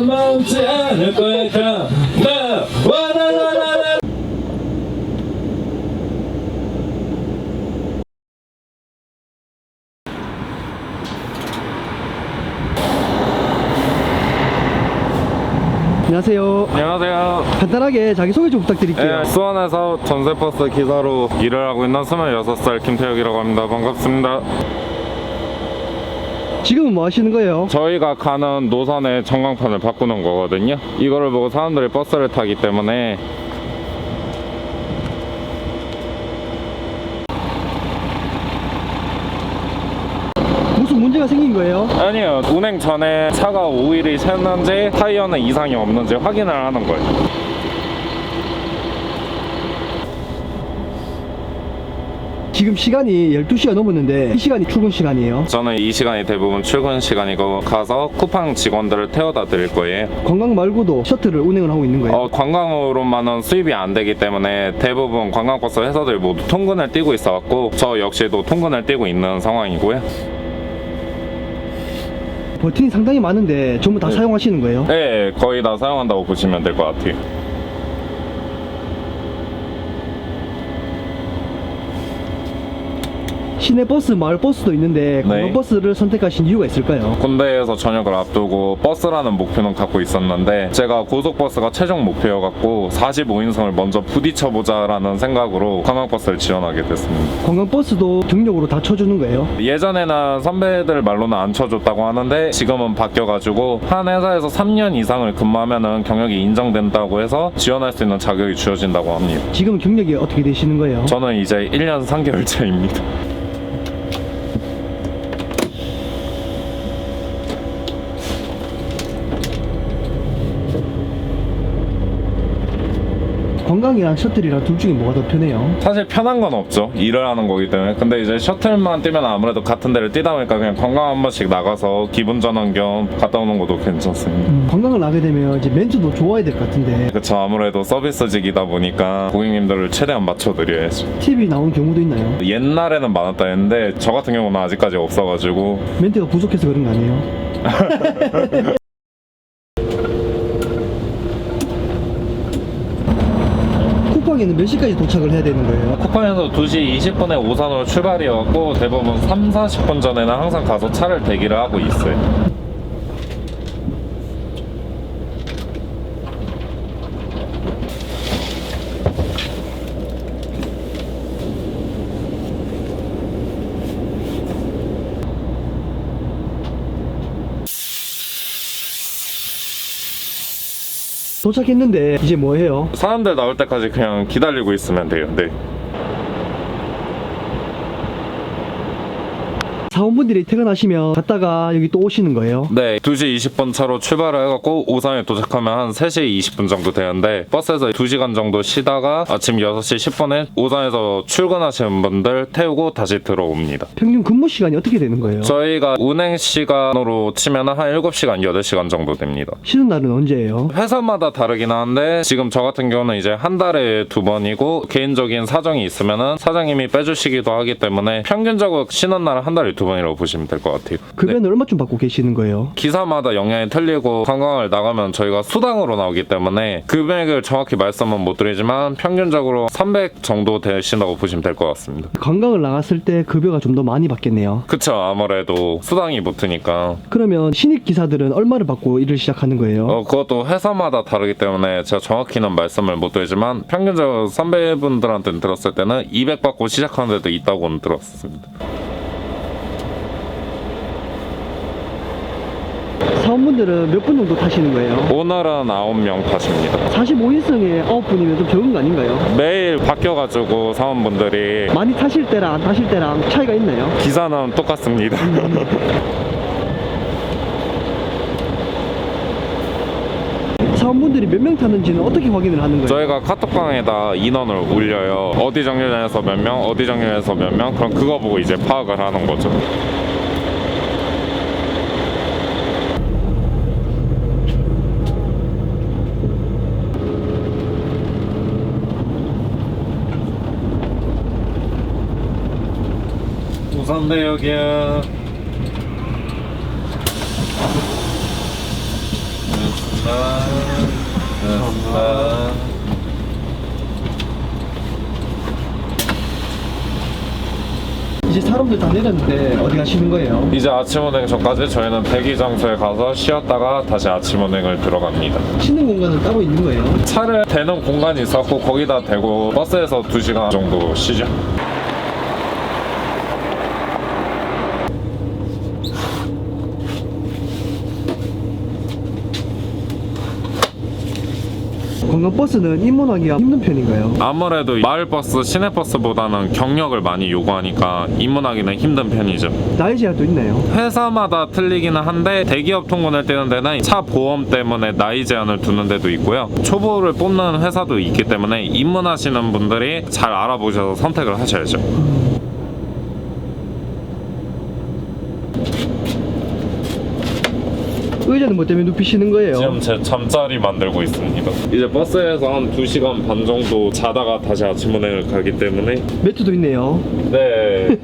고맙지 않을 거야. 와라라라라. 안녕하세요. 안녕하세요. 간단하게 자기소개 좀 부탁드릴게요. 네, 수원에서 전세버스 기사로 일을 하고 있는 26살 김태혁이라고 합니다. 반갑습니다. 지금은 뭐 하시는 거예요? 저희가 가는 노선의 전광판을 바꾸는 거거든요. 이거를 보고 사람들이 버스를 타기 때문에 무슨 문제가 생긴 거예요? 아니요, 운행 전에 차가 오일이 샜는지 타이어는 이상이 없는지 확인을 하는 거예요. 지금 시간이 12시가 넘었는데 이 시간이 출근 시간이에요. 저는 이 시간이 대부분 출근 시간이고 가서 쿠팡 직원들을 태워다 드릴 거예요. 관광 말고도 셔틀을 운행을 하고 있는 거예요. 관광으로만은 수입이 안 되기 때문에 대부분 관광버스 회사들 모두 통근을 띄고 있어갖고 저 역시도 통근을 띄고 있는 상황이고요. 버튼이 상당히 많은데 전부 다 사용하시는 거예요? 네, 거의 다 사용한다고 보시면 될 것 같아요. 시내버스, 마을버스도 있는데 관광버스를 선택하신 이유가 있을까요? 군대에서 전역을 앞두고 버스라는 목표는 갖고 있었는데 제가 고속버스가 최종 목표여갖고 45인승을 먼저 부딪혀보자라는 생각으로 관광버스를 지원하게 됐습니다. 관광버스도 경력으로 다 쳐주는 거예요? 예전에는 선배들 말로는 안 쳐줬다고 하는데 지금은 바뀌어가지고 한 회사에서 3년 이상을 근무하면은 경력이 인정된다고 해서 지원할 수 있는 자격이 주어진다고 합니다. 지금 경력이 어떻게 되시는 거예요? 저는 이제 1년 3개월 차입니다. 관광이랑 셔틀이랑 둘 중에 뭐가 더 편해요? 사실 편한 건 없죠. 일을 하는 거기 때문에. 근데 이제 셔틀만 뛰면 아무래도 같은 데를 뛰다 보니까 그냥 관광 한 번씩 나가서 기분 전환 겸 갔다 오는 것도 괜찮습니다. 관광을 나게 되면 이제 멘트도 좋아야 될 것 같은데 그쵸, 아무래도 서비스직이다 보니까 고객님들을 최대한 맞춰드려야죠. 팁이 나온 경우도 있나요? 옛날에는 많았다 했는데 저 같은 경우는 아직까지 없어가지고 멘트가 부족해서 그런 거 아니에요? 쿠팡에는 몇 시까지 도착을 해야 되는 거예요? 쿠팡에서 2시 20분에 오산으로 출발이었고 대부분 3, 40분 전에는 항상 가서 차를 대기를 하고 있어요. 도착했는데 이제 뭐 해요? 사람들 나올 때까지 그냥 기다리고 있으면 돼요. 네. 사원분들이 퇴근하시면 갔다가 여기 또 오시는 거예요? 네, 2시 20분 차로 출발을 해갖고 오산에 도착하면 한 3시 20분 정도 되는데 버스에서 2시간 정도 쉬다가 아침 6시 10분에 오산에서 출근하시는 분들 태우고 다시 들어옵니다. 평균 근무 시간이 어떻게 되는 거예요? 저희가 운행 시간으로 치면 한 7시간, 8시간 정도 됩니다. 쉬는 날은 언제예요? 회사마다 다르긴 한데 지금 저 같은 경우는 이제 한 달에 2번이고 개인적인 사정이 있으면은 사장님이 빼주시기도 하기 때문에 평균적으로 쉬는 날은 한 달에 2번이라고 보시면 될 것 같아요. 급여는 얼마쯤 받고 계시는 거예요? 기사마다 영향이 틀리고 관광을 나가면 저희가 수당으로 나오기 때문에 금액을 정확히 말씀은 못 드리지만 평균적으로 300 정도 되신다고 보시면 될 것 같습니다. 관광을 나갔을 때 급여가 좀 더 많이 받겠네요. 그쵸, 아무래도 수당이 붙으니까. 그러면 신입 기사들은 얼마를 받고 일을 시작하는 거예요? 그것도 회사마다 다르기 때문에 제가 정확히는 말씀을 못 드리지만 평균적으로 선배분들한테 들었을 때는 200 받고 시작하는 데도 있다고는 들었습니다. 사원분들은 몇 분 정도 타시는 거예요? 오늘은 9명 타십니다. 45인승에 9분이면 좀 적은 거 아닌가요? 매일 바뀌어가지고 사원분들이 많이 타실 때랑 안 타실 때랑 차이가 있나요? 기사는 똑같습니다. 사원분들이 몇 명 타는지는 어떻게 확인을 하는 거예요? 저희가 카톡방에다 인원을 올려요. 어디 정류장에서 몇 명, 어디 정류장에서 몇 명, 그럼 그거 보고 이제 파악을 하는 거죠. 오산대역이야. 이제 사람들 다 내렸는데 어디 가시는 거예요? 이제 아침 운행 전까지 저희는 대기 장소에 가서 쉬었다가 다시 아침 운행을 들어갑니다. 쉬는 공간은 따로 있는 거예요? 차를 대는 공간이 있었고 거기다 대고 버스에서 2시간 정도 쉬죠. 관광버스는 입문하기가 힘든 편인가요? 아무래도 마을버스, 시내버스보다는 경력을 많이 요구하니까 입문하기는 힘든 편이죠. 나이 제한도 있나요? 회사마다 틀리기는 한데 대기업 통근을 떼는 데는 차 보험 때문에 나이 제한을 두는 데도 있고요. 초보를 뽑는 회사도 있기 때문에 입문하시는 분들이 잘 알아보셔서 선택을 하셔야죠. 의자는 뭐 때문에 눕히시는 거예요? 지금 제 잠자리 만들고 있습니다. 이제 버스에서 한 2시간 반 정도 자다가 다시 아침 운행을 가기 때문에 매트도 있네요. 네.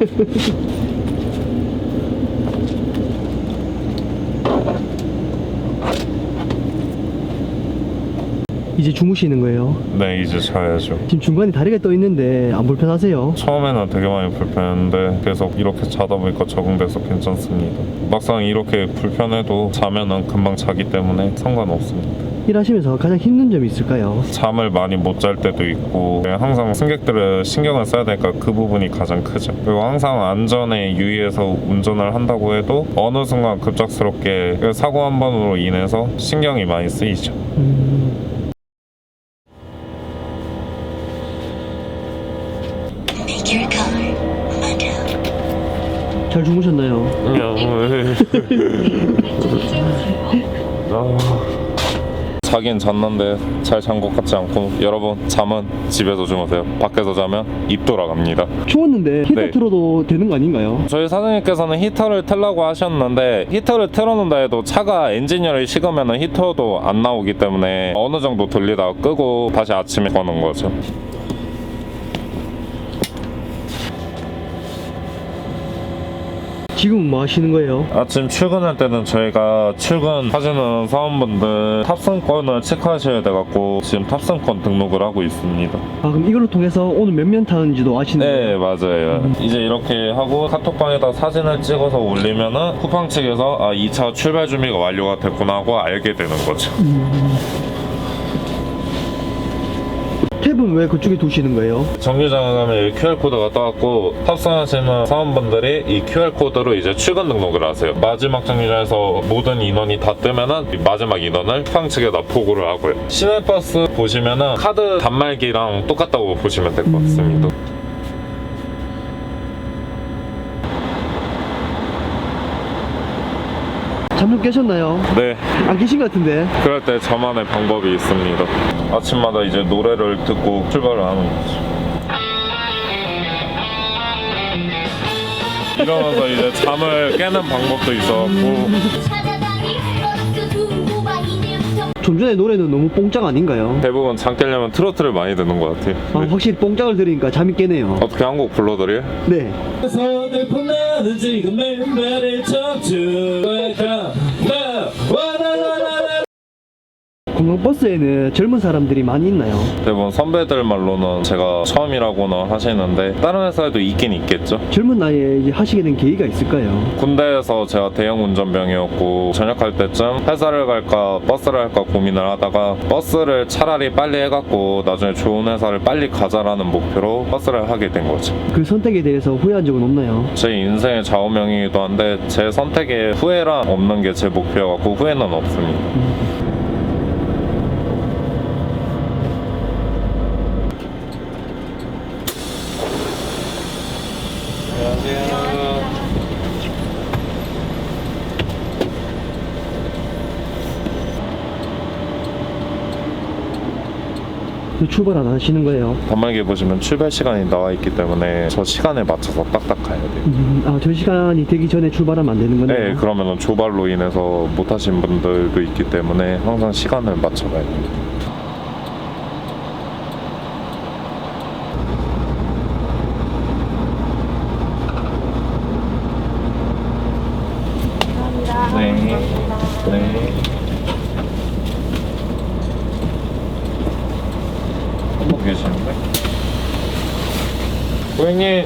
이제 주무시는 거예요? 네, 이제 자야죠. 지금 중간에 다리가 떠 있는데 안 불편하세요? 처음에는 되게 많이 불편했는데 계속 이렇게 자다 보니까 적응돼서 괜찮습니다. 막상 이렇게 불편해도 자면은 금방 자기 때문에 상관없습니다. 일하시면서 가장 힘든 점이 있을까요? 잠을 많이 못 잘 때도 있고 항상 승객들을 신경을 써야 되니까 그 부분이 가장 크죠. 그리고 항상 안전에 유의해서 운전을 한다고 해도 어느 순간 급작스럽게 사고 한 번으로 인해서 신경이 많이 쓰이죠. Make your color Mondo. 잘 주무셨나요? 자긴 잤는데 잘 잔 것 같지 않고 여러분 잠은 집에서 주무세요. 밖에서 자면 입 돌아갑니다. 추웠는데 히터 네. 틀어도 되는 거 아닌가요? 저희 사장님께서는 히터를 틀라고 하셨는데 히터를 틀어놓는다 해도 차가 엔진열이 식으면 히터도 안 나오기 때문에 어느 정도 돌리다가 끄고 다시 아침에 거는 거죠. 지금은 뭐 하시는 거예요? 아침 출근할 때는 저희가 출근하시는 사원분들 탑승권을 체크하셔야 돼갖고 지금 탑승권 등록을 하고 있습니다. 아 그럼 이걸로 통해서 오늘 몇 면 타는지도 아시는 네, 거예요? 맞아요. 이제 이렇게 하고 카톡방에다 사진을 찍어서 올리면은 쿠팡 측에서 아, 이 차 출발 준비가 완료가 됐구나 하고 알게 되는 거죠. 탭은 왜 그쪽에 두시는 거예요? 정류장에 가면 QR코드가 떠갖고 탑승하시는 사원분들이 이 QR코드로 이제 출근 등록을 하세요. 마지막 정류장에서 모든 인원이 다 뜨면은 이 마지막 인원을 쿠팡 측에다 보고를 하고요. 시내버스 보시면은 카드 단말기랑 똑같다고 보시면 될 것 같습니다. 잠 좀 깨셨나요? 네, 안 깨신 것 같은데. 그럴 때 저만의 방법이 있습니다. 아침마다 이제 노래를 듣고 출발을 하는 거죠. 이러면서 이제 잠을 깨는 방법도 있어갖고 찾아다니 버스 두고 봐 이제부터 좀 전에 노래는 너무 뽕짝 아닌가요? 대부분 잠 깨려면 트로트를 많이 듣는 것 같아요. 아, 확실히 뽕짝을 들으니까 잠이 깨네요. 어떻게 한 곡 불러드릴? 네. 나는 지금 맨발에 척추가 관광버스에는 젊은 사람들이 많이 있나요? 대부분 선배들 말로는 제가 처음이라고는 하시는데 다른 회사에도 있긴 있겠죠. 젊은 나이에 이제 하시게 된 계기가 있을까요? 군대에서 제가 대형 운전병이었고 전역할 때쯤 회사를 갈까 버스를 할까 고민을 하다가 버스를 차라리 빨리 해갖고 나중에 좋은 회사를 빨리 가자라는 목표로 버스를 하게 된 거죠. 그 선택에 대해서 후회한 적은 없나요? 제 인생의 좌우명이기도 한데 제 선택에 후회란 없는 게 제 목표여갖고 후회는 없습니다. 왜 출발 안 하시는 거예요? 단말기에 보시면 출발 시간이 나와 있기 때문에 저 시간에 맞춰서 딱딱 가야 돼요. 아, 저 시간이 되기 전에 출발하면 안 되는 거네요. 네, 그러면 조발로 인해서 못 하신 분들도 있기 때문에 항상 시간을 맞춰가야 됩니다. 네. 네. 고객님.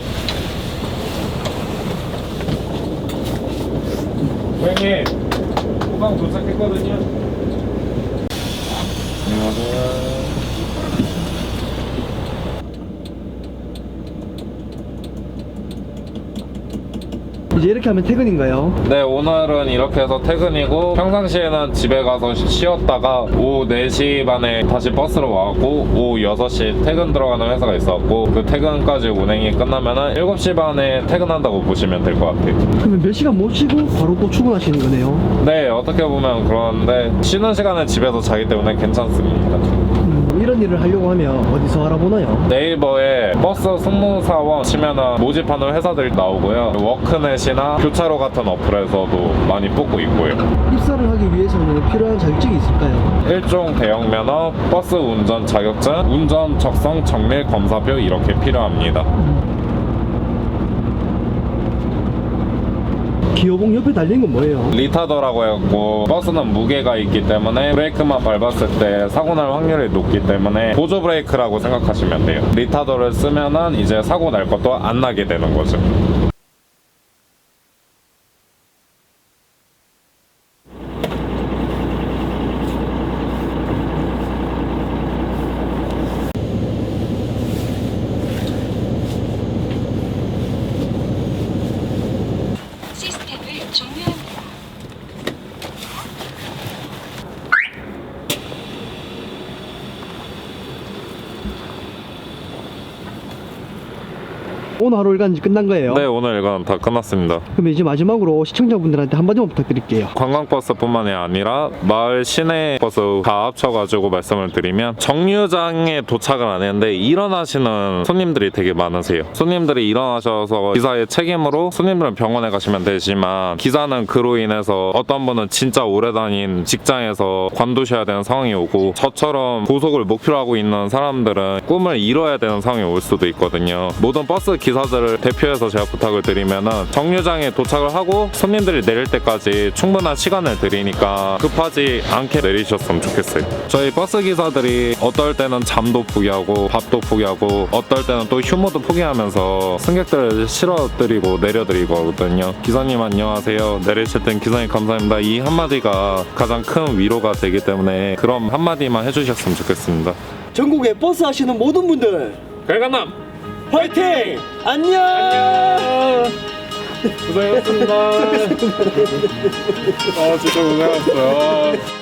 고객님. 후방 도착했거든요. 안녕하세요. 이제 이렇게 하면 퇴근인가요? 네, 오늘은 이렇게 해서 퇴근이고 평상시에는 집에 가서 쉬었다가 오후 4시 반에 다시 버스로 와갖고 오후 6시 퇴근 들어가는 회사가 있었고 그 퇴근까지 운행이 끝나면은 7시 반에 퇴근한다고 보시면 될 것 같아요. 그러면 몇 시간 못 쉬고 바로 또 출근하시는 거네요? 네, 어떻게 보면 그러는데 쉬는 시간에 집에서 자기 때문에 괜찮습니다. 이런 일을 하려고 하면 어디서 알아보나요? 네이버에 버스 승무사원 치면은 모집하는 회사들이 나오고요. 워크넷이나 교차로 같은 어플에서도 많이 뽑고 있고요. 입사를 하기 위해서는 필요한 자격증이 있을까요? 일종 대형 면허, 버스 운전 자격증, 운전 적성 정밀 검사표 이렇게 필요합니다. 기어봉 옆에 달린 건 뭐예요? 리타더라고 해갖고 버스는 무게가 있기 때문에 브레이크만 밟았을 때 사고 날 확률이 높기 때문에 보조 브레이크라고 생각하시면 돼요. 리타더를 쓰면은 이제 사고 날 것도 안 나게 되는 거죠. 시스템을 종료합니다. 오늘 하루 일과는 끝난 거예요? 네, 오늘 일과는 다 끝났습니다. 그럼 이제 마지막으로 시청자분들한테 한마디만 부탁드릴게요. 관광버스뿐만이 아니라 마을 시내 버스 다 합쳐가지고 말씀을 드리면 정류장에 도착을 안 했는데 일어나시는 손님들이 되게 많으세요. 손님들이 일어나셔서 기사의 책임으로 손님들은 병원에 가시면 되지만 기사는 그로 인해서 어떤 분은 진짜 오래 다닌 직장에서 관두셔야 되는 상황이 오고 저처럼 고속을 목표로 하고 있는 사람들은 꿈을 이뤄야 되는 상황이 올 수도 있거든요. 모든 버스 기사들을 대표해서 제가 부탁을 드리면은 정류장에 도착을 하고 손님들이 내릴 때까지 충분한 시간을 드리니까 급하지 않게 내리셨으면 좋겠어요. 저희 버스 기사들이 어떨 때는 잠도 포기하고 밥도 포기하고 어떨 때는 또 휴무도 포기하면서 승객들을 실어드리고 내려드리고 하거든요. 기사님 안녕하세요. 내리실 땐 기사님 감사합니다. 이 한마디가 가장 큰 위로가 되기 때문에 그런 한마디만 해주셨으면 좋겠습니다. 전국에 버스 하시는 모든 분들 별간남 화이팅! 안녕! 고생하셨습니다. 진짜 고생하셨어요.